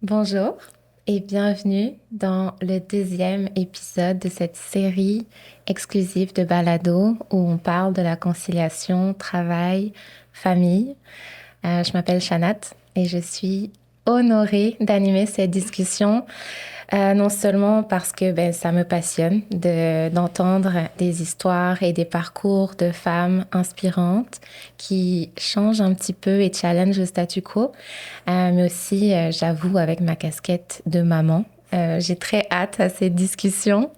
Bonjour et bienvenue dans le deuxième épisode de cette série exclusive de balado où on parle de la conciliation travail-famille. Je m'appelle Shanat et je suis honorée d'animer cette discussion, non seulement parce que ça me passionne d'entendre des histoires et des parcours de femmes inspirantes qui changent un petit peu et challengent le statu quo, mais aussi, j'avoue, avec ma casquette de maman. J'ai très hâte à cette discussion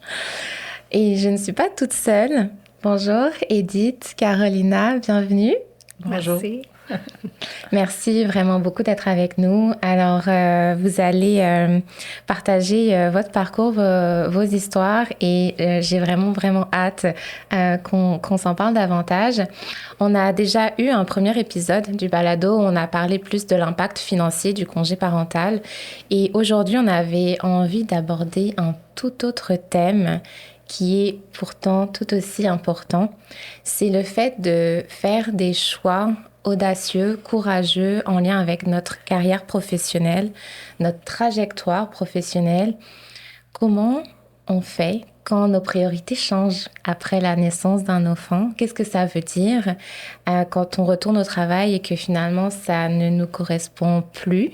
et je ne suis pas toute seule. Bonjour Edith, Carolina, bienvenue. Bonjour. Merci. Merci vraiment beaucoup d'être avec nous. Alors, vous allez partager votre parcours, vos histoires et j'ai vraiment hâte qu'on s'en parle davantage. On a déjà eu un premier épisode du balado où on a parlé plus de l'impact financier du congé parental et aujourd'hui, on avait envie d'aborder un tout autre thème qui est pourtant tout aussi important. C'est le fait de faire des choix audacieux, courageux en lien avec notre carrière professionnelle, notre trajectoire professionnelle. Comment on fait quand nos priorités changent après la naissance d'un enfant? Qu'est-ce que ça veut dire quand on retourne au travail et que finalement ça ne nous correspond plus?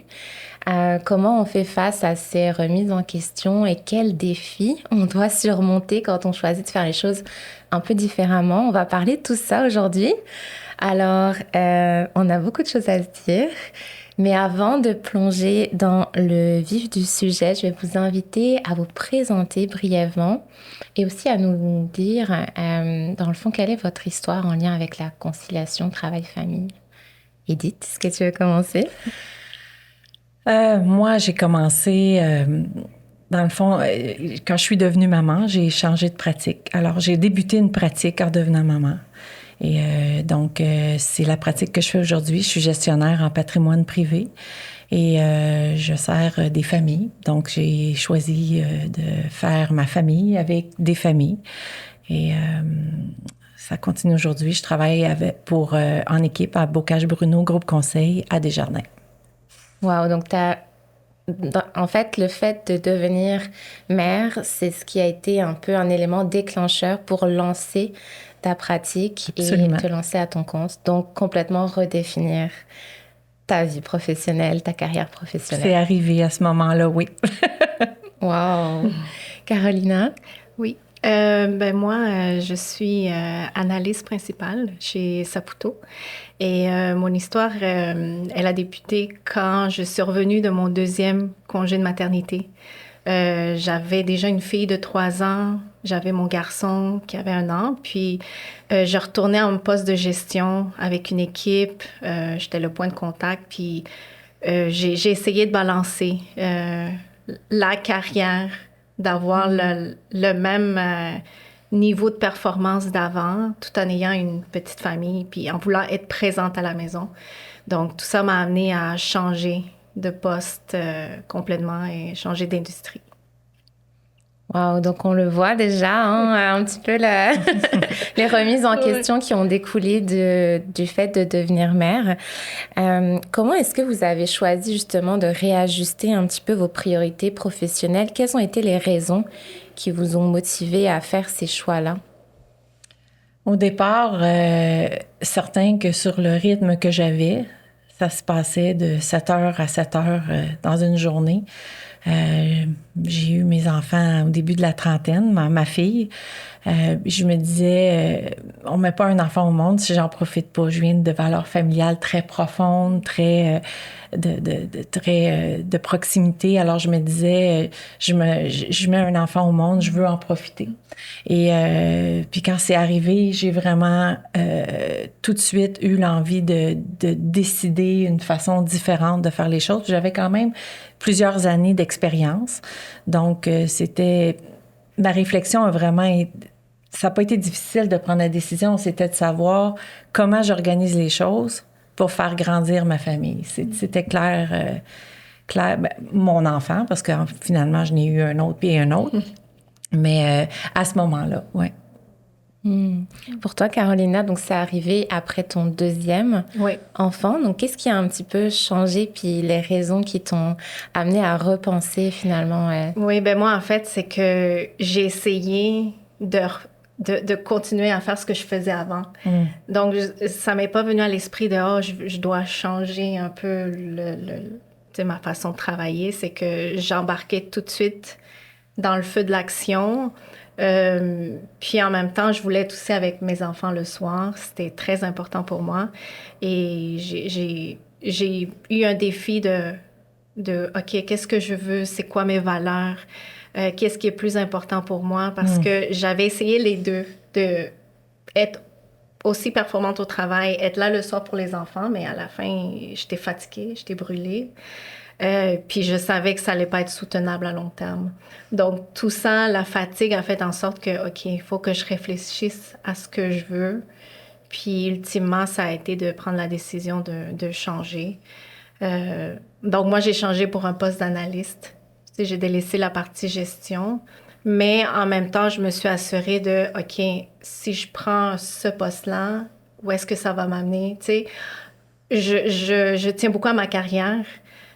Comment on fait face à ces remises en question et quels défis on doit surmonter quand on choisit de faire les choses un peu différemment? On va parler de tout ça aujourd'hui. Alors, on a beaucoup de choses à se dire, mais avant de plonger dans le vif du sujet, je vais vous inviter à vous présenter brièvement et aussi à nous dire, dans le fond, quelle est votre histoire en lien avec la conciliation travail-famille. Edith, est-ce que tu veux commencer? Moi, j'ai commencé, dans le fond, quand je suis devenue maman, j'ai changé de pratique. Alors, j'ai débuté une pratique en devenant maman. Et donc, c'est la pratique que je fais aujourd'hui. Je suis gestionnaire en patrimoine privé et je sers des familles. Donc, j'ai choisi de faire ma famille avec des familles. Et ça continue aujourd'hui. Je travaille en équipe à Bocage-Bruno, Groupe Conseil à Desjardins. Wow, donc en fait, le fait de devenir mère, c'est ce qui a été un peu un élément déclencheur pour lancer ta pratique Absolument. et te lancer à ton compte. Donc, complètement redéfinir ta vie professionnelle, ta carrière C'est professionnelle. arrivé à ce moment-là, oui. Wow! Carolina? Oui. Moi, je suis analyste principale chez Saputo. Et mon histoire, elle a débuté quand je suis revenue de mon deuxième congé de maternité. J'avais déjà une fille de 3 ans, j'avais mon garçon qui avait 1 an, puis je retournais en poste de gestion avec une équipe. J'étais le point de contact, puis j'ai essayé de balancer la carrière, d'avoir le même niveau de performance d'avant, tout en ayant une petite famille, puis en voulant être présente à la maison. Donc, tout ça m'a amené à changer de poste complètement et changer d'industrie. Wow, donc on le voit déjà, hein, un petit peu les remises en question qui ont découlé du fait de devenir mère. Comment est-ce que vous avez choisi justement de réajuster un petit peu vos priorités professionnelles? Quelles ont été les raisons qui vous ont motivé à faire ces choix-là? Au départ, certain que sur le rythme que j'avais, ça se passait de 7 heures à 7 heures dans une journée. J'ai eu mes enfants au début de la trentaine, ma fille. Je me disais, on met pas un enfant au monde si j'en profite pas. Je viens de valeurs familiales très profondes, très de proximité. Alors je me disais, je mets un enfant au monde, je veux en profiter. Et puis quand c'est arrivé, j'ai vraiment tout de suite eu l'envie de décider une façon différente de faire les choses. J'avais quand même plusieurs années d'expérience. Donc, ma réflexion a vraiment ça n'a pas été difficile de prendre la décision. C'était de savoir comment j'organise les choses pour faire grandir ma famille. C'était clair, mon enfant, parce que finalement, je n'ai eu un autre puis un autre. Mais à ce moment-là, oui. Pour toi, Carolina, donc c'est arrivé après ton deuxième enfant. Donc, qu'est-ce qui a un petit peu changé, puis les raisons qui t'ont amené à repenser finalement? Oui, ben moi, en fait, c'est que j'ai essayé de continuer à faire ce que je faisais avant. Donc, ça m'est pas venu à l'esprit de je dois changer un peu ma façon de travailler. C'est que j'embarquais tout de suite dans le feu de l'action. Puis en même temps, je voulais être aussi avec mes enfants le soir. C'était très important pour moi. Et j'ai eu un défi de OK, qu'est-ce que je veux? C'est quoi mes valeurs? Qu'est-ce qui est plus important pour moi? Parce que j'avais essayé les deux, de être aussi performante au travail, être là le soir pour les enfants, mais à la fin, j'étais fatiguée, j'étais brûlée. Puis je savais que ça allait pas être soutenable à long terme. Donc tout ça, la fatigue a fait en sorte que, OK, il faut que je réfléchisse à ce que je veux. Puis ultimement, ça a été de prendre la décision de changer. Donc moi, j'ai changé pour un poste d'analyste. Tu sais, j'ai délaissé la partie gestion. Mais en même temps, je me suis assurée de, OK, si je prends ce poste-là, où est-ce que ça va m'amener? Tu sais, je tiens beaucoup à ma carrière.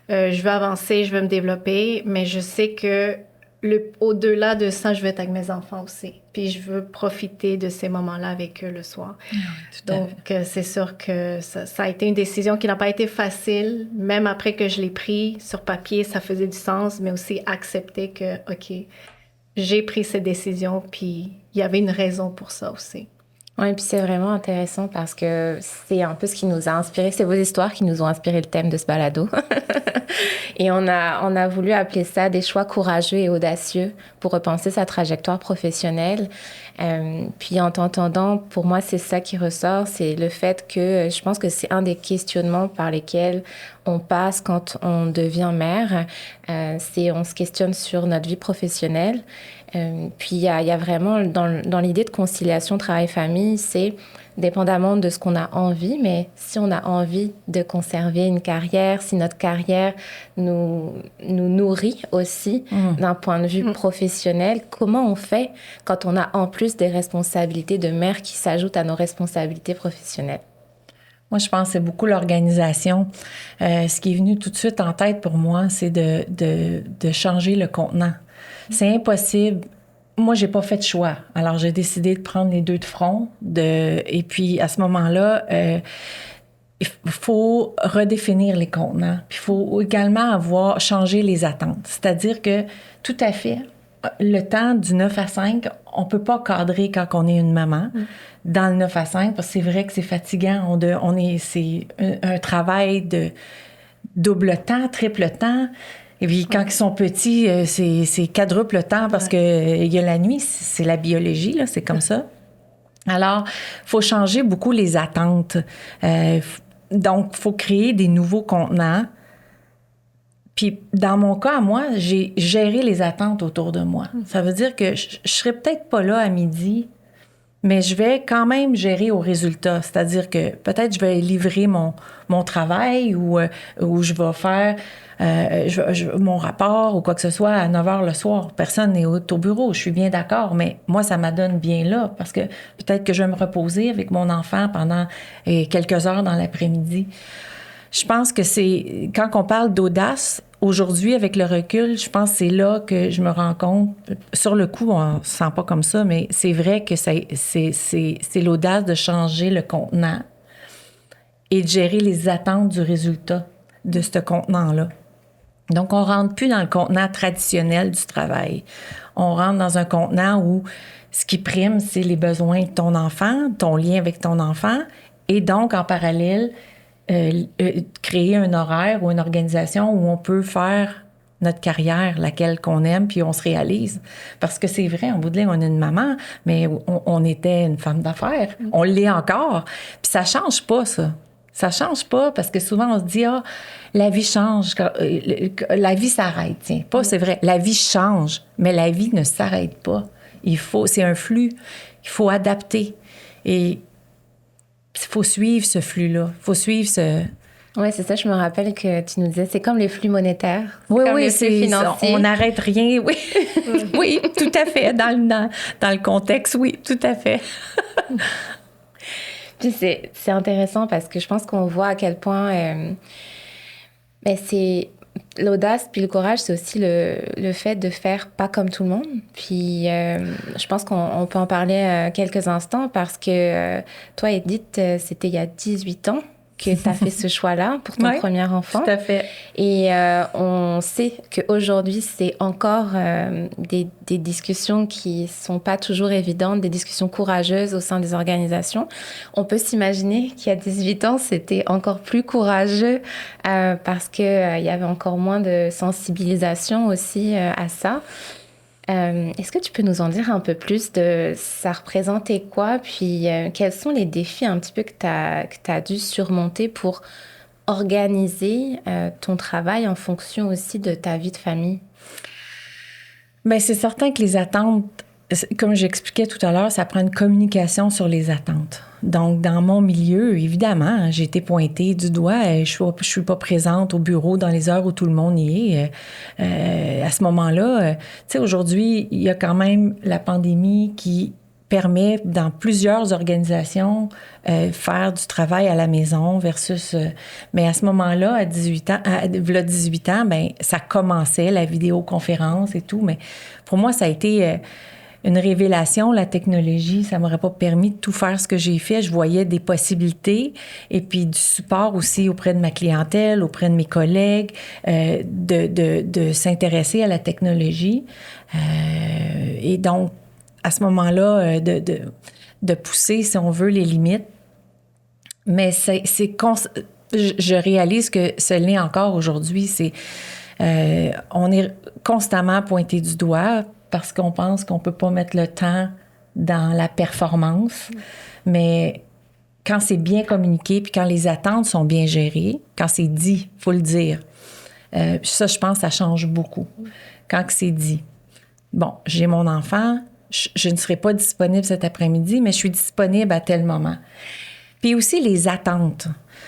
Je veux avancer, je veux me développer, mais je sais que au-delà de ça, je veux être avec mes enfants aussi. Puis je veux profiter de ces moments-là avec eux le soir. Donc, c'est sûr que ça a été une décision qui n'a pas été facile. Même après que je l'ai pris sur papier, ça faisait du sens, mais aussi accepter que, OK, j'ai pris cette décision, puis il y avait une raison pour ça aussi. Oui, puis c'est vraiment intéressant parce que c'est un peu ce qui nous a inspiré, c'est vos histoires qui nous ont inspiré le thème de ce balado. Et on a voulu appeler ça des choix courageux et audacieux pour repenser sa trajectoire professionnelle. Puis en t'entendant, pour moi, c'est ça qui ressort, c'est le fait que je pense que c'est un des questionnements par lesquels on passe quand on devient mère. C'est on se questionne sur notre vie professionnelle. Puis il y a vraiment, dans l'idée de conciliation travail-famille, c'est dépendamment de ce qu'on a envie, mais si on a envie de conserver une carrière, si notre carrière nous nourrit aussi d'un point de vue professionnel, comment on fait quand on a en plus des responsabilités de mère qui s'ajoutent à nos responsabilités professionnelles? Moi, je pense que c'est beaucoup l'organisation. Ce qui est venu tout de suite en tête pour moi, c'est de changer le contenant. C'est impossible. Moi, j'ai pas fait de choix. Alors, j'ai décidé de prendre les deux de front. Et puis, à ce moment-là, il faut redéfinir les contenants. Puis, il faut également changer les attentes. C'est-à-dire que, tout à fait, le temps du 9 à 5, on peut pas cadrer quand on est une maman dans le 9 à 5, parce que c'est vrai que c'est fatigant. C'est un travail de double temps, triple temps. Et puis, quand ils sont petits, c'est quadruple temps parce que il y a la nuit, c'est la biologie, là, c'est comme ça. Alors, il faut changer beaucoup les attentes. Donc, il faut créer des nouveaux contenants. Puis, dans mon cas, moi, j'ai géré les attentes autour de moi. Ça veut dire que je serai peut-être pas là à midi, mais je vais quand même gérer au résultat. C'est-à-dire que peut-être je vais livrer mon travail ou je vais faire mon rapport ou quoi que ce soit à 9 h le soir. Personne n'est au bureau, je suis bien d'accord, mais moi, ça m'adonne bien là parce que peut-être que je vais me reposer avec mon enfant pendant quelques heures dans l'après-midi. Je pense que c'est, quand on parle d'audace, aujourd'hui, avec le recul, je pense que c'est là que je me rends compte. Sur le coup, on ne se sent pas comme ça, mais c'est vrai que c'est l'audace de changer le contenant et de gérer les attentes du résultat de ce contenant-là. Donc, on ne rentre plus dans le contenant traditionnel du travail. On rentre dans un contenant où ce qui prime, c'est les besoins de ton enfant, ton lien avec ton enfant, et donc, en parallèle, créer un horaire ou une organisation où on peut faire notre carrière, laquelle qu'on aime, puis on se réalise. Parce que c'est vrai, en bout de ligne, on est une maman, mais on était une femme d'affaires. On l'est encore. Puis ça change pas, ça. Ça change pas parce que souvent, on se dit, la vie change, la vie s'arrête. Tiens, pas, c'est vrai, la vie change, mais la vie ne s'arrête pas. C'est un flux. Il faut adapter. Et il faut suivre ce flux-là. Il faut suivre Oui, c'est ça, je me rappelle que tu nous disais, c'est comme les flux monétaires. Oui, comme oui, les flux financiers. On n'arrête rien, oui. Oui, tout à fait, dans le contexte, oui, tout à fait. Puis c'est intéressant parce que je pense qu'on voit à quel point c'est l'audace puis le courage, c'est aussi le fait de faire pas comme tout le monde. Puis je pense qu'on peut en parler quelques instants parce que toi, Edith, c'était il y a 18 ans que tu as fait ce choix-là pour ton premier enfant. Tout à fait. Et on sait qu'aujourd'hui, c'est encore des discussions qui sont pas toujours évidentes, des discussions courageuses au sein des organisations. On peut s'imaginer qu'il y a 18 ans, c'était encore plus courageux parce qu'il y avait encore moins de sensibilisation aussi à ça. Est-ce que tu peux nous en dire un peu plus de ça représentait quoi, puis quels sont les défis un petit peu que tu as dû surmonter pour organiser ton travail en fonction aussi de ta vie de famille? Bien, c'est certain que les attentes, comme j'expliquais tout à l'heure, ça prend une communication sur les attentes. Donc, dans mon milieu, évidemment, j'ai été pointée du doigt. Je suis pas présente au bureau dans les heures où tout le monde y est. À ce moment-là, tu sais, aujourd'hui, il y a quand même la pandémie qui permet, dans plusieurs organisations, faire du travail à la maison versus... mais à ce moment-là, à 18 ans, ben ça commençait, la vidéoconférence et tout. Mais pour moi, ça a été... une révélation, la technologie, ça m'aurait pas permis de tout faire ce que j'ai fait. Je voyais des possibilités et puis du support aussi auprès de ma clientèle, auprès de mes collègues, de s'intéresser à la technologie. Et donc, à ce moment-là, de pousser, si on veut, les limites. Mais je réalise que ce l'est encore aujourd'hui. On est constamment pointé du doigt parce qu'on pense qu'on peut pas mettre le temps dans la performance. Mais quand c'est bien communiqué, puis quand les attentes sont bien gérées, quand c'est dit, il faut le dire. Ça, je pense, ça change beaucoup. Quand c'est dit. Bon, j'ai mon enfant, je ne serai pas disponible cet après-midi, mais je suis disponible à tel moment. Puis aussi les attentes.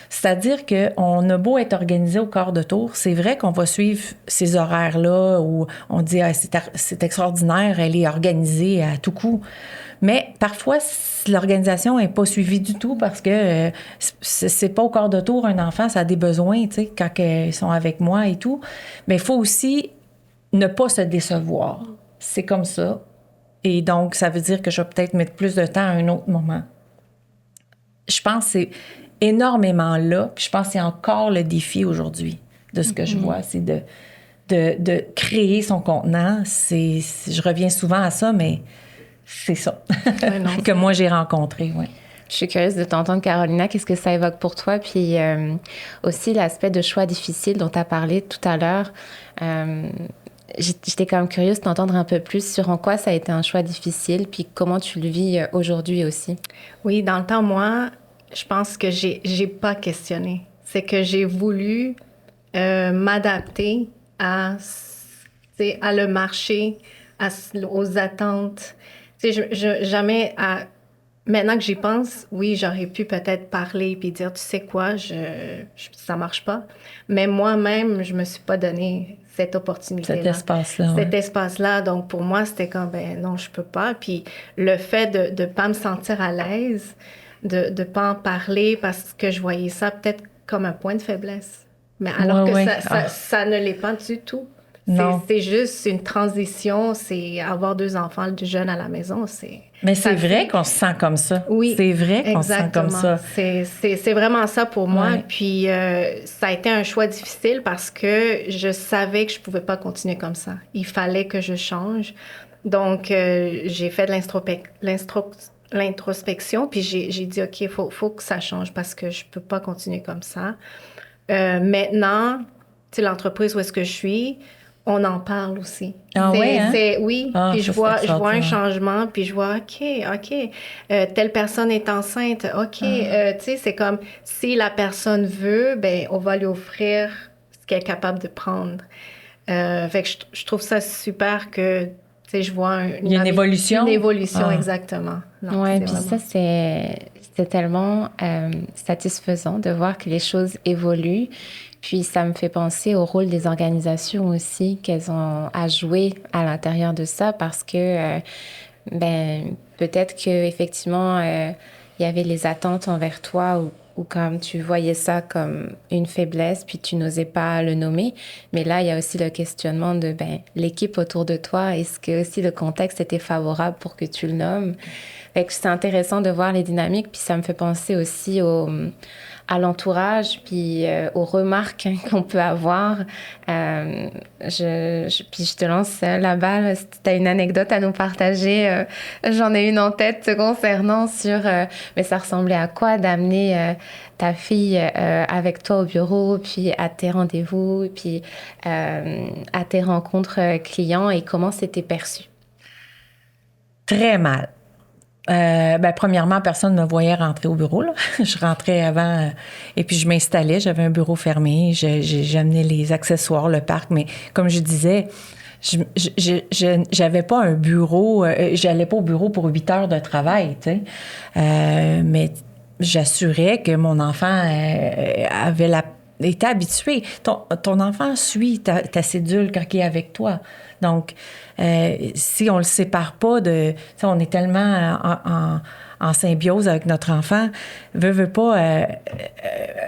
C'est-à-dire qu'on a beau être organisé au quart de tour, c'est vrai qu'on va suivre ces horaires-là où on dit ah, c'est extraordinaire, elle est organisée à tout coup. Mais parfois, l'organisation n'est pas suivie du tout parce que c'est pas au quart de tour un enfant, ça a des besoins, tu sais, quand ils sont avec moi et tout. Mais il faut aussi ne pas se décevoir. C'est comme ça. Et donc, ça veut dire que je vais peut-être mettre plus de temps à un autre moment. Je pense que c'est énormément là. Puis je pense que c'est encore le défi aujourd'hui de ce que je vois. C'est de créer son contenant. Je reviens souvent à ça, mais c'est ça que moi, j'ai rencontré. Ouais. Je suis curieuse de t'entendre, Carolina. Qu'est-ce que ça évoque pour toi? Puis aussi l'aspect de choix difficile dont tu as parlé tout à l'heure. J'étais quand même curieuse de t'entendre un peu plus sur en quoi ça a été un choix difficile, puis comment tu le vis aujourd'hui aussi. Oui, dans le temps, moi, je pense que j'ai pas questionné. C'est que j'ai voulu m'adapter à le marché, aux attentes. Jamais à... Maintenant que j'y pense, oui, j'aurais pu peut-être parler puis dire, tu sais quoi, ça marche pas. Mais moi-même, je me suis pas donné cette opportunité-là. Cet espace-là. Cet espace-là. Donc, pour moi, c'était comme, ben non, je peux pas. Puis le fait de pas me sentir à l'aise, de pas en parler parce que je voyais ça peut-être comme un point de faiblesse. Mais alors ça ne l'est pas du tout. C'est juste une transition, c'est avoir 2 enfants jeunes à la maison, Mais c'est vrai qu'on se sent comme ça. Oui, c'est vrai qu'on se sent comme ça. C'est vraiment ça pour moi. Ouais. Puis ça a été un choix difficile parce que je savais que je pouvais pas continuer comme ça. Il fallait que je change. Donc j'ai fait de l'introspection, puis j'ai dit OK, faut que ça change parce que je peux pas continuer comme ça. Maintenant, tu sais, l'entreprise où est-ce que je suis, on en parle aussi. Ah oui, hein? Oui, puis je vois un changement, puis je vois, OK, telle personne est enceinte, OK, tu sais, c'est comme, si la personne veut, ben on va lui offrir ce qu'elle est capable de prendre. Fait que je trouve ça super que, tu sais, je vois il y a une évolution. Une évolution, exactement. Oui, puis ça, c'est C'est tellement satisfaisant de voir que les choses évoluent. Puis ça me fait penser au rôle des organisations aussi qu'elles ont à jouer à l'intérieur de ça parce que peut-être qu'effectivement, il y avait les attentes envers toi ou comme tu voyais ça comme une faiblesse, puis tu n'osais pas le nommer. Mais là, il y a aussi le questionnement de l'équipe autour de toi. Est-ce que aussi le contexte était favorable pour que tu le nommes? Fait que c'est intéressant de voir les dynamiques, puis ça me fait penser aussi à l'entourage, puis aux remarques qu'on peut avoir. Puis je te lance la balle. Si tu as une anecdote à nous partager, j'en ai une en tête te concernant sur mais ça ressemblait à quoi d'amener ta fille avec toi au bureau, puis à tes rendez-vous, puis à tes rencontres clients, et comment c'était perçu? Très mal. Premièrement, personne ne me voyait rentrer au bureau, là. Je rentrais avant et puis je m'installais. J'avais un bureau fermé. J'amenais les accessoires, le parc. Mais comme je disais, j'avais pas un bureau. J'allais pas au bureau pour 8 heures de travail, tu sais. Mais j'assurais que mon enfant était habitué. Ton enfant suit ta cédule quand il est avec toi. Donc, si on le sépare pas on est tellement en symbiose avec notre enfant, veut pas,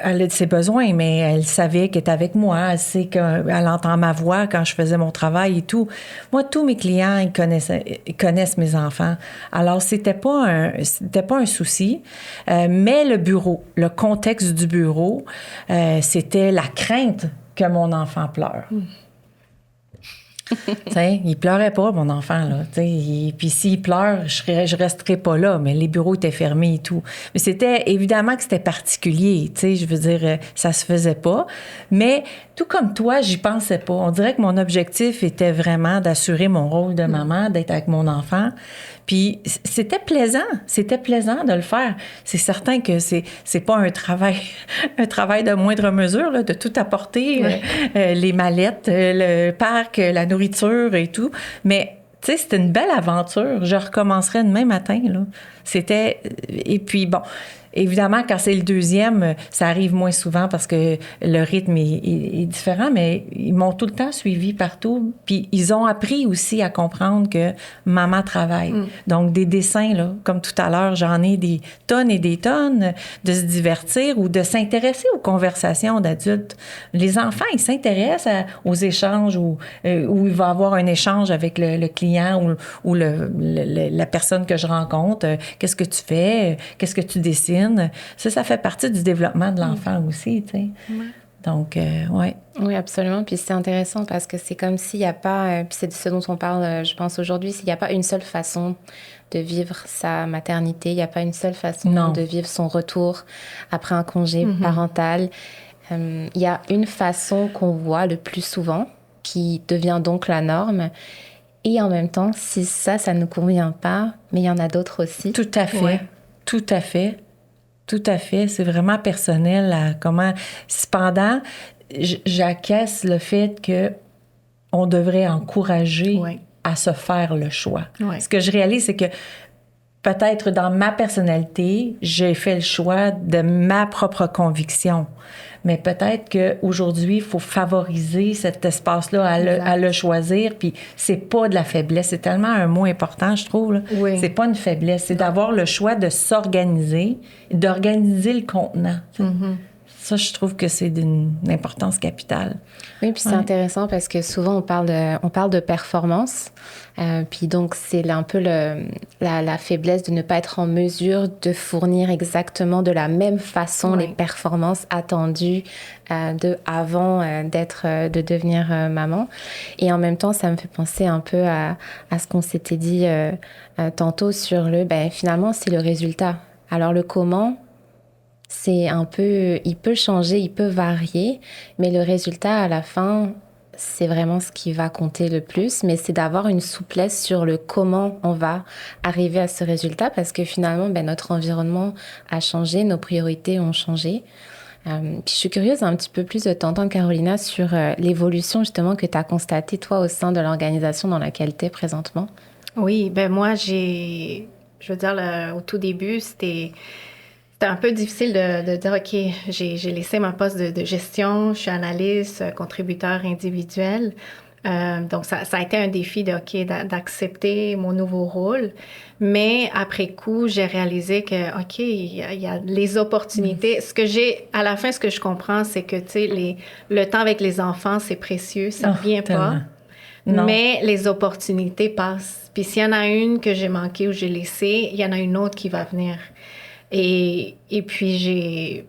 elle a ses besoins, mais elle savait qu'elle est avec moi, elle sait qu'elle entend ma voix quand je faisais mon travail et tout. Moi, tous mes clients, ils connaissent mes enfants. Alors, c'était pas un souci, mais le bureau, le contexte du bureau, c'était la crainte que mon enfant pleure. Il pleurait pas, mon enfant, là. Puis s'il pleure, je resterais pas là, mais les bureaux étaient fermés et tout. Mais c'était évidemment que c'était particulier, je veux dire, ça se faisait pas. Mais tout comme toi, j'y pensais pas. On dirait que mon objectif était vraiment d'assurer mon rôle de maman, d'être avec mon enfant. Puis c'était plaisant de le faire. C'est certain que c'est pas un travail de moindre mesure, là, de tout apporter, les mallettes, le parc, la nourriture et tout. Mais tu sais, c'était une belle aventure. Je recommencerais demain matin, là. Et puis bon, évidemment, quand c'est le deuxième, ça arrive moins souvent parce que le rythme est différent, mais ils m'ont tout le temps suivi partout. Puis ils ont appris aussi à comprendre que maman travaille. Donc, des dessins, là, comme tout à l'heure, j'en ai des tonnes et des tonnes, de se divertir ou de s'intéresser aux conversations d'adultes. Les enfants, ils s'intéressent aux échanges où il va y avoir un échange avec le client ou la personne que je rencontre. Qu'est-ce que tu fais? Qu'est-ce que tu dessines? Ça fait partie du développement de l'enfant aussi, tu sais. Donc, ouais. Oui, absolument. Puis c'est intéressant parce que c'est comme s'il n'y a pas, puis c'est de ce dont on parle, je pense, aujourd'hui, s'il n'y a pas une seule façon de vivre sa maternité, il n'y a pas une seule façon de vivre son retour après un congé parental. Il y a une façon qu'on voit le plus souvent, qui devient donc la norme. Et en même temps, si ça ne nous convient pas, mais il y en a d'autres aussi. Tout à fait. Ouais. Tout à fait. Tout à fait. C'est vraiment personnel à comment... Cependant, j'acquiesce le fait qu'on devrait encourager à se faire le choix. Ouais. Ce que je réalise, c'est que peut-être dans ma personnalité, j'ai fait le choix de ma propre conviction. Mais peut-être qu'aujourd'hui, il faut favoriser cet espace-là à le choisir. Puis c'est pas de la faiblesse. C'est tellement un mot important, je trouve. Là. Oui. C'est pas une faiblesse. C'est d'avoir le choix de s'organiser, d'organiser le contenant. Mm-hmm. Ça, je trouve que c'est d'une importance capitale. Oui, puis c'est intéressant parce que souvent, on parle de performance. Puis donc, c'est un peu la faiblesse de ne pas être en mesure de fournir exactement de la même façon les performances attendues avant de devenir maman. Et en même temps, ça me fait penser un peu à ce qu'on s'était dit tantôt sur finalement, c'est le résultat. Alors, le comment... c'est un peu, il peut changer, il peut varier, mais le résultat à la fin, c'est vraiment ce qui va compter le plus, mais c'est d'avoir une souplesse sur le comment on va arriver à ce résultat, parce que finalement, notre environnement a changé, nos priorités ont changé. Puis je suis curieuse un petit peu plus de t'entendre, Carolina, sur l'évolution justement que tu as constatée, toi, au sein de l'organisation dans laquelle tu es présentement. Oui, moi, je veux dire, au tout début, c'était... C'était un peu difficile de dire, OK, j'ai laissé mon poste de gestion, je suis analyste, contributeur individuel. Donc, ça a été un défi d'accepter mon nouveau rôle. Mais après coup, j'ai réalisé que, OK, il y a les opportunités. À la fin, ce que je comprends, c'est que, tu sais, le temps avec les enfants, c'est précieux, ça ne revient pas. Non. Mais les opportunités passent. Puis s'il y en a une que j'ai manquée ou j'ai laissée, il y en a une autre qui va venir. Et puis, j'ai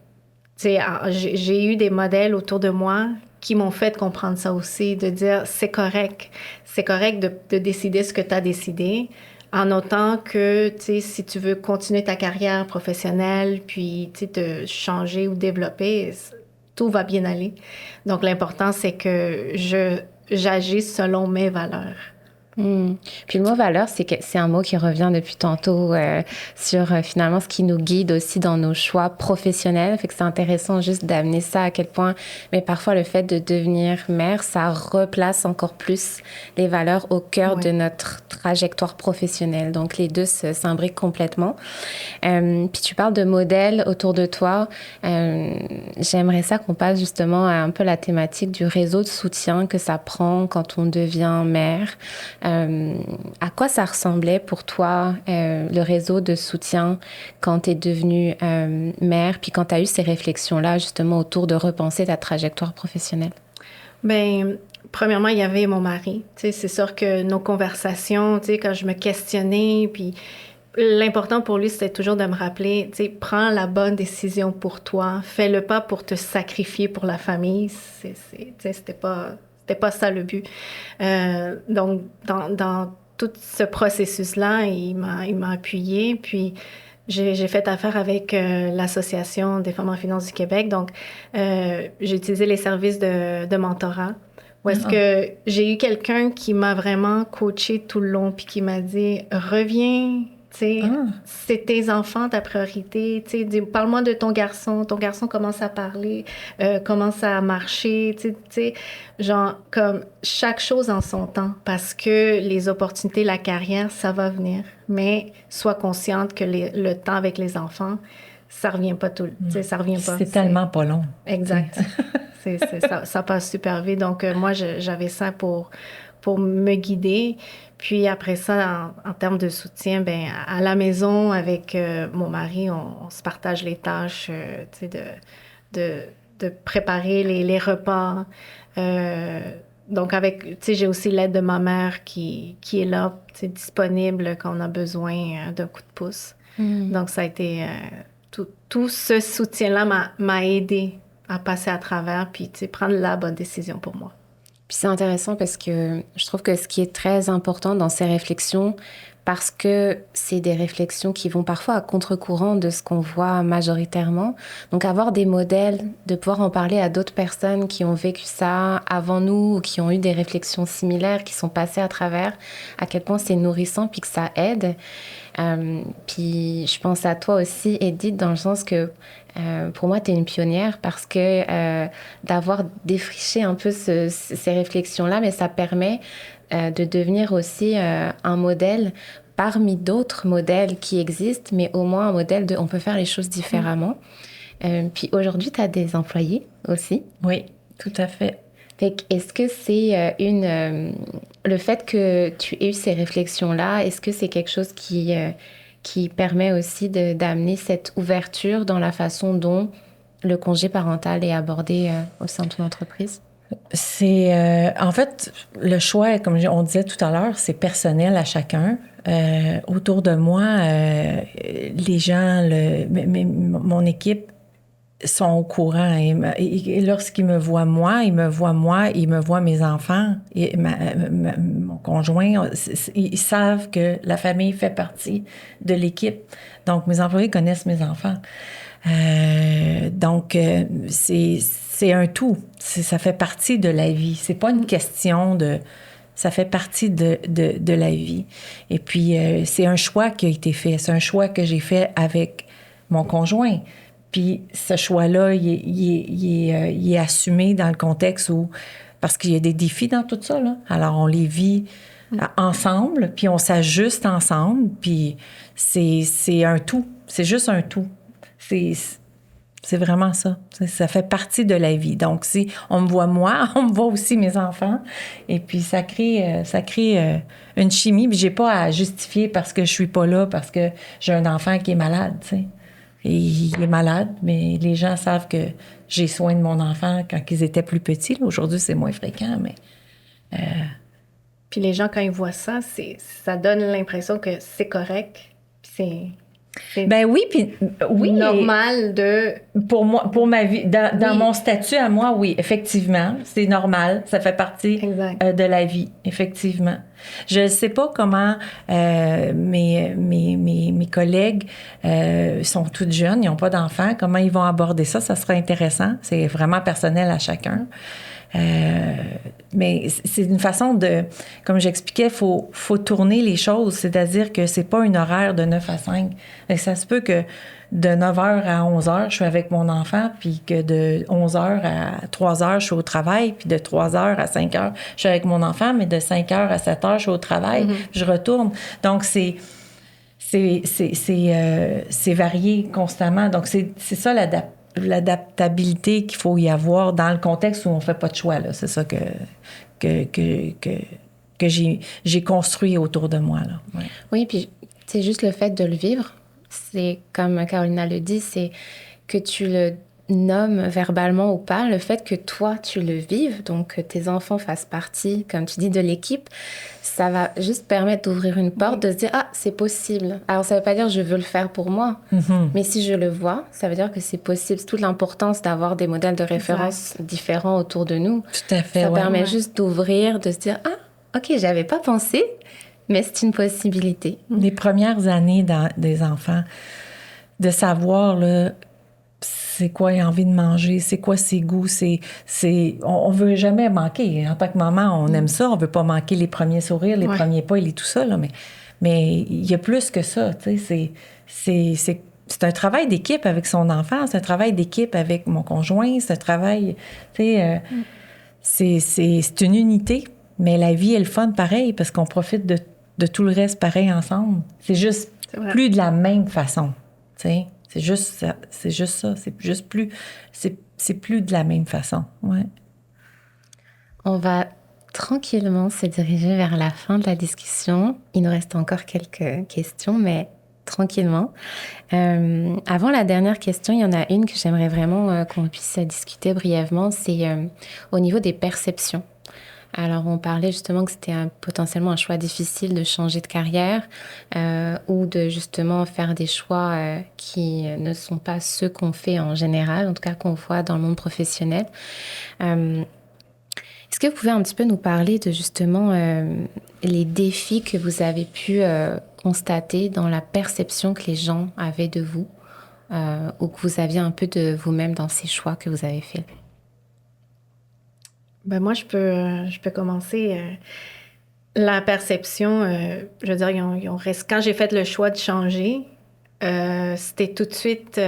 eu des modèles autour de moi qui m'ont fait comprendre ça aussi, de dire c'est correct de décider ce que tu as décidé, en autant que, tu sais, si tu veux continuer ta carrière professionnelle, puis, tu sais, te changer ou développer, tout va bien aller. Donc, l'important, c'est que j'agisse selon mes valeurs. Puis le mot valeur, c'est un mot qui revient depuis tantôt sur finalement ce qui nous guide aussi dans nos choix professionnels. Fait que c'est intéressant juste d'amener ça à quel point, mais parfois le fait de devenir mère, ça replace encore plus les valeurs au cœur de notre trajectoire professionnelle. Donc les deux s'imbriquent complètement. Puis tu parles de modèles autour de toi. J'aimerais ça qu'on passe justement à un peu la thématique du réseau de soutien que ça prend quand on devient mère. À quoi ça ressemblait pour toi, le réseau de soutien, quand tu es devenue mère, puis quand tu as eu ces réflexions-là, justement, autour de repenser ta trajectoire professionnelle? Bien, premièrement, il y avait mon mari. Tu sais, c'est sûr que nos conversations, tu sais, quand je me questionnais, puis l'important pour lui, c'était toujours de me rappeler, tu sais, prends la bonne décision pour toi, fais-le pas pour te sacrifier pour la famille. Tu sais, c'était pas ça le but. Donc, dans tout ce processus-là, il m'a appuyée. Puis, j'ai fait affaire avec l'Association des femmes en finance du Québec. Donc, j'ai utilisé les services de mentorat. Où est-ce que j'ai eu quelqu'un qui m'a vraiment coachée tout le long, puis qui m'a dit « Reviens ». C'est tes enfants, ta priorité. Parle-moi de ton garçon. Ton garçon commence à parler, commence à marcher. Genre, comme chaque chose en son temps. Parce que les opportunités, la carrière, ça va venir. Mais sois consciente que le temps avec les enfants, ça revient pas tout. Ça revient pas. C'est tellement pas long. Exact. Ça passe super vite. Donc, moi, j'avais ça pour me guider. Puis après ça, en termes de soutien, ben à la maison, avec mon mari, on se partage les tâches, tu sais, de préparer les repas. Donc, tu sais, j'ai aussi l'aide de ma mère qui est là, tu sais, disponible quand on a besoin d'un coup de pouce. Donc, ça a été... tout ce soutien-là m'a aidé à passer à travers, puis, tu sais, prendre la bonne décision pour moi. Puis c'est intéressant parce que je trouve que ce qui est très important dans ces réflexions, parce que c'est des réflexions qui vont parfois à contre-courant de ce qu'on voit majoritairement. Donc avoir des modèles, de pouvoir en parler à d'autres personnes qui ont vécu ça avant nous ou qui ont eu des réflexions similaires, qui sont passées à travers, à quel point c'est nourrissant puis que ça aide. Puis je pense à toi aussi, Edith, dans le sens que pour moi, tu es une pionnière parce que d'avoir défriché un peu ces réflexions-là, mais ça permet de devenir aussi un modèle parmi d'autres modèles qui existent, mais au moins un modèle de on peut faire les choses différemment. Puis aujourd'hui, tu as des employés aussi. Oui, tout à fait. Est-ce que c'est le fait que tu aies eu ces réflexions-là, est-ce que c'est quelque chose qui permet aussi d'amener cette ouverture dans la façon dont le congé parental est abordé au sein de ton entreprise? C'est en fait, le choix, comme on disait tout à l'heure, c'est personnel à chacun. Autour de moi, les gens, mon équipe sont au courant. Et lorsqu'ils me voient moi, ils me voient mes enfants, et mon conjoint, ils savent que la famille fait partie de l'équipe. Donc, mes employés connaissent mes enfants. Donc, c'est un tout. Ça fait partie de la vie. C'est pas une question de... Ça fait partie de la vie. Et puis, c'est un choix qui a été fait. C'est un choix que j'ai fait avec mon conjoint. Puis ce choix-là, il est assumé dans le contexte où... Parce qu'il y a des défis dans tout ça, là. Alors, on les vit ensemble, puis on s'ajuste ensemble, puis c'est un tout. C'est juste un tout. C'est vraiment ça. Ça fait partie de la vie. Donc, si on me voit moi, on me voit aussi mes enfants. Et puis, ça crée une chimie. Puis, j'ai pas à justifier parce que je suis pas là, parce que j'ai un enfant qui est malade, tu sais. Et il est malade, mais les gens savent que j'ai soin de mon enfant quand ils étaient plus petits. Là, aujourd'hui, c'est moins fréquent, mais... Puis les gens, quand ils voient ça, ça donne l'impression que c'est correct. Puis c'est ben oui, puis oui, normal de... Pour moi, pour ma vie, dans mon statut à moi, oui, effectivement, c'est normal, ça fait partie de la vie, effectivement. Je ne sais pas comment mes collègues sont toutes jeunes, ils n'ont pas d'enfants, comment ils vont aborder ça, ça sera intéressant, c'est vraiment personnel à chacun. Mais c'est une façon de, comme j'expliquais, faut tourner les choses, c'est-à-dire que c'est pas une horaire de 9 à 5. Et ça se peut que de 9h à 11h, je suis avec mon enfant, puis que de 11h à 3h, je suis au travail, puis de 3h à 5h, je suis avec mon enfant, mais de 5h à 7h, je suis au travail, je retourne. Donc, c'est varié constamment. Donc, c'est ça l'adaptabilité qu'il faut y avoir dans le contexte où on fait pas de choix, là. C'est ça que j'ai construit autour de moi, là. Ouais. Oui, puis c'est juste le fait de le vivre. C'est comme Carolina le dit, c'est que tu le nommes verbalement ou pas, le fait que toi, tu le vives, donc que tes enfants fassent partie, comme tu dis, de l'équipe, ça va juste permettre d'ouvrir une porte, de se dire « Ah, c'est possible ». Alors, ça veut pas dire « je veux le faire pour moi mais si je le vois, ça veut dire que c'est possible. C'est toute l'importance d'avoir des modèles de référence différents autour de nous. Tout à fait, ça permet juste d'ouvrir, de se dire « Ah, OK, j'avais pas pensé ». Mais c'est une possibilité. Les premières années des enfants, de savoir, là, c'est quoi il a envie de manger, c'est quoi ses goûts, on veut jamais manquer. En tant que maman, on aime ça, on veut pas manquer les premiers sourires, les premiers pas et tout ça, là, mais il y a plus que ça, tu sais, c'est un travail d'équipe avec son enfant, c'est un travail d'équipe avec mon conjoint, c'est un travail, tu sais, c'est une unité, mais la vie est le fun pareil parce qu'on profite de tout le reste pareil ensemble. C'est juste plus de la même façon, tu sais. C'est juste ça. C'est juste plus... C'est plus de la même façon, ouais. On va tranquillement se diriger vers la fin de la discussion. Il nous reste encore quelques questions, mais tranquillement. Avant la dernière question, il y en a une que j'aimerais vraiment qu'on puisse discuter brièvement. C'est au niveau des perceptions. Alors, on parlait justement que c'était potentiellement un choix difficile de changer de carrière ou de justement faire des choix qui ne sont pas ceux qu'on fait en général, en tout cas qu'on voit dans le monde professionnel. Est-ce que vous pouvez un petit peu nous parler de justement les défis que vous avez pu constater dans la perception que les gens avaient de vous ou que vous aviez un peu de vous-même dans ces choix que vous avez faits? Ben moi, je peux commencer. La perception, je veux dire, quand j'ai fait le choix de changer, c'était tout de suite,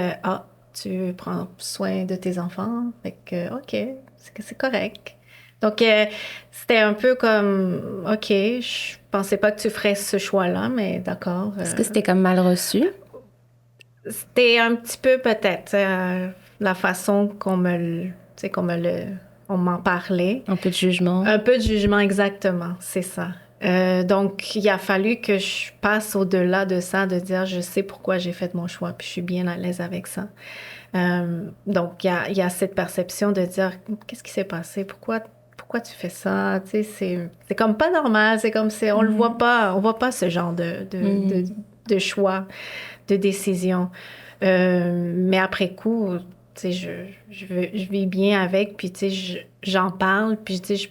tu prends soin de tes enfants, fait que, OK, c'est correct. Donc, c'était un peu comme, OK, je pensais pas que tu ferais ce choix-là, mais d'accord. Est-ce que c'était comme mal reçu? C'était un petit peu peut-être la façon on m'en parlait. Un peu de jugement. Un peu de jugement, exactement, c'est ça. Donc, il a fallu que je passe au-delà de ça, de dire, je sais pourquoi j'ai fait mon choix, puis je suis bien à l'aise avec ça. Donc, il y a cette perception de dire, qu'est-ce qui s'est passé? Pourquoi tu fais ça? Tu sais, c'est comme pas normal, c'est comme on le voit pas, on voit pas ce genre de choix, de décision. Mais après coup, tu sais, je vis bien avec, puis tu sais, j'en parle, puis tu sais, je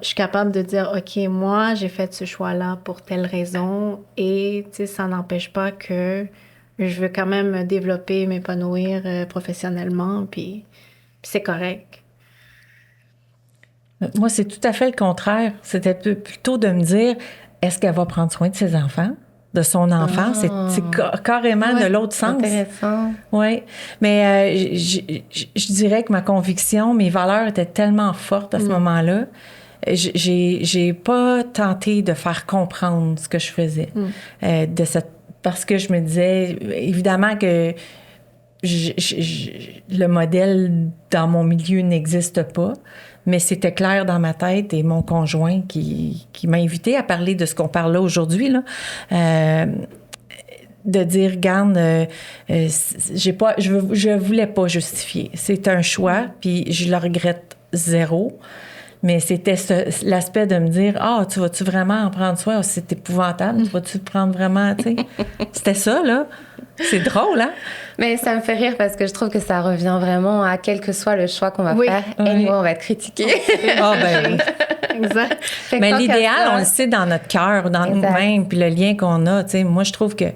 suis capable de dire, OK, moi, j'ai fait ce choix-là pour telle raison, et tu sais, ça n'empêche pas que je veux quand même me développer, m'épanouir professionnellement, puis c'est correct. Moi, c'est tout à fait le contraire. C'était plutôt de me dire, est-ce qu'elle va prendre soin de ses enfants? De son enfant, c'est carrément de l'autre sens. Intéressant. Oui, mais je dirais que ma conviction, mes valeurs étaient tellement fortes à ce moment-là, j'ai pas tenté de faire comprendre ce que je faisais. Parce que je me disais, évidemment que le modèle dans mon milieu n'existe pas, mais c'était clair dans ma tête et mon conjoint qui m'a invité à parler de ce qu'on parle là aujourd'hui, là, de dire, regarde, je voulais pas justifier. C'est un choix, puis je le regrette zéro. Mais c'était l'aspect de me dire, tu vas-tu vraiment en prendre soin? Oh, c'est épouvantable. Tu vas-tu te prendre vraiment, tu sais? C'était ça, là. C'est drôle, hein? Mais ça me fait rire parce que je trouve que ça revient vraiment à quel que soit le choix qu'on va faire. Et nous, on va être critiqués. Ben oui. Exact. Mais l'idéal, on le sait dans notre cœur, dans nous-mêmes, puis le lien qu'on a. Tu sais, moi, je trouve que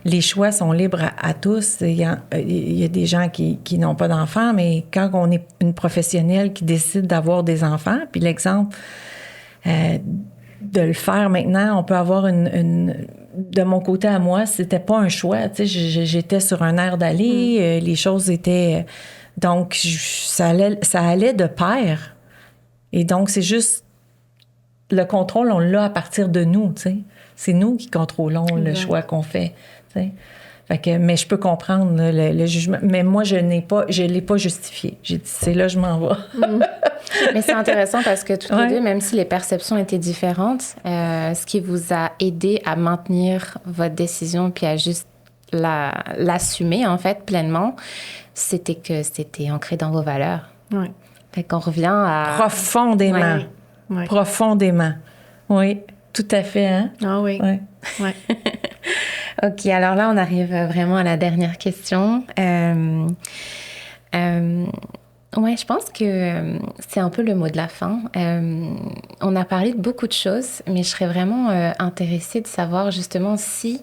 les choix sont libres à tous. Il y a des gens qui n'ont pas d'enfants, mais quand on est une professionnelle qui décide d'avoir des enfants, puis l'exemple de le faire maintenant, on peut avoir de mon côté à moi, c'était pas un choix. J'étais sur un air d'aller, les choses étaient... Donc, ça allait de pair. Et donc, c'est juste... Le contrôle, on l'a à partir de nous, tu sais. C'est nous qui contrôlons le choix qu'on fait, tu sais. Fait que, mais je peux comprendre le jugement. Mais moi, je l'ai pas justifié. J'ai dit, c'est là, je m'en vais. Mais c'est intéressant parce que toutes les deux, même si les perceptions étaient différentes, ce qui vous a aidé à maintenir votre décision puis à juste l'assumer, en fait, pleinement, c'était que c'était ancré dans vos valeurs. Oui. Fait qu'on revient à... Profondément. Oui. Profondément. Oui, tout à fait, hein? Ah oui. Oui. Oui. OK, alors là, on arrive vraiment à la dernière question. Ouais, je pense que c'est un peu le mot de la fin. On a parlé de beaucoup de choses, mais je serais vraiment intéressée de savoir justement si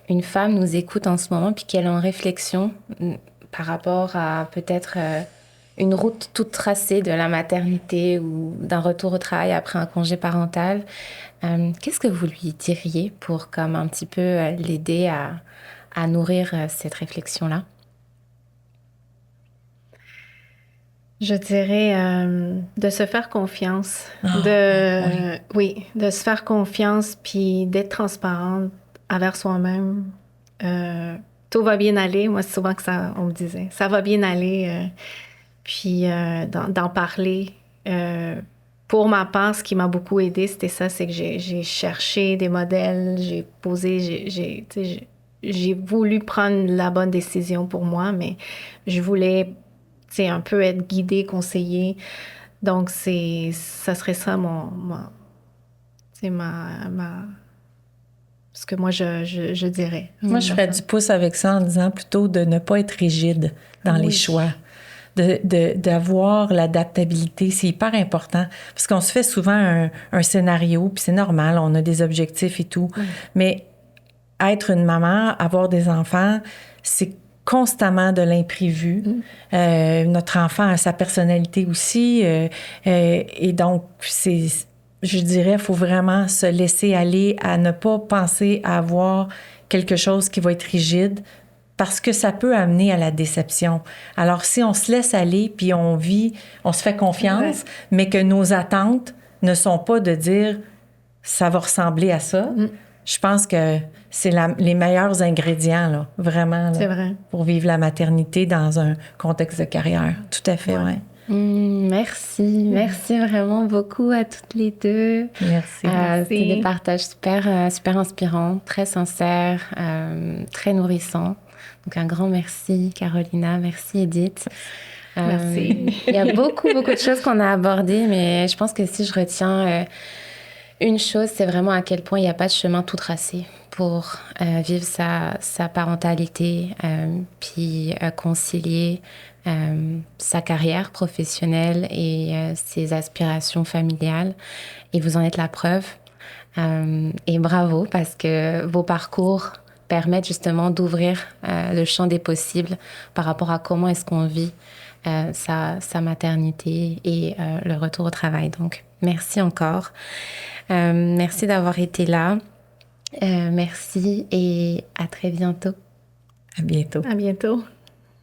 une femme nous écoute en ce moment puis qu'elle est en réflexion par rapport à peut-être une route toute tracée de la maternité ou d'un retour au travail après un congé parental. Qu'est-ce que vous lui diriez pour comme un petit peu l'aider à nourrir cette réflexion-là? Je dirais de se faire confiance, oui, de se faire confiance puis d'être transparente envers soi-même. Tout va bien aller. Moi, c'est souvent que ça, on me disait, ça va bien aller. Puis d'en parler. Pour ma part, ce qui m'a beaucoup aidée, c'était ça, c'est que j'ai cherché des modèles, j'ai posé, j'ai voulu prendre la bonne décision pour moi, mais je voulais un peu être guidée, conseillée. Donc, ça serait ça ce que moi, je dirais. Moi, je ferais du pouce avec ça en disant plutôt de ne pas être rigide dans les choix. D'avoir l'adaptabilité, c'est hyper important. Parce qu'on se fait souvent un scénario, puis c'est normal, on a des objectifs et tout. Mais être une maman, avoir des enfants, c'est constamment de l'imprévu. Notre enfant a sa personnalité aussi. Et donc, je dirais, il faut vraiment se laisser aller à ne pas penser à avoir quelque chose qui va être rigide, parce que ça peut amener à la déception. Alors, si on se laisse aller, puis on vit, on se fait confiance, mais que nos attentes ne sont pas de dire « ça va ressembler à ça », je pense que c'est les meilleurs ingrédients, là, vraiment, là, c'est vrai, pour vivre la maternité dans un contexte de carrière. Tout à fait, oui. Merci. Merci vraiment beaucoup à toutes les deux. Merci. C'était des partages super inspirants, très sincères, très nourrissants. Donc, un grand merci, Carolina. Merci, Edith. Merci. Il y a beaucoup de choses qu'on a abordées, mais je pense que si je retiens une chose, c'est vraiment à quel point il n'y a pas de chemin tout tracé pour vivre sa parentalité, puis concilier sa carrière professionnelle et ses aspirations familiales. Et vous en êtes la preuve. Et bravo, parce que vos parcours permettent justement d'ouvrir le champ des possibles par rapport à comment est-ce qu'on vit sa maternité et le retour au travail. Donc, merci encore. Merci d'avoir été là. Merci et à très bientôt. À bientôt. À bientôt.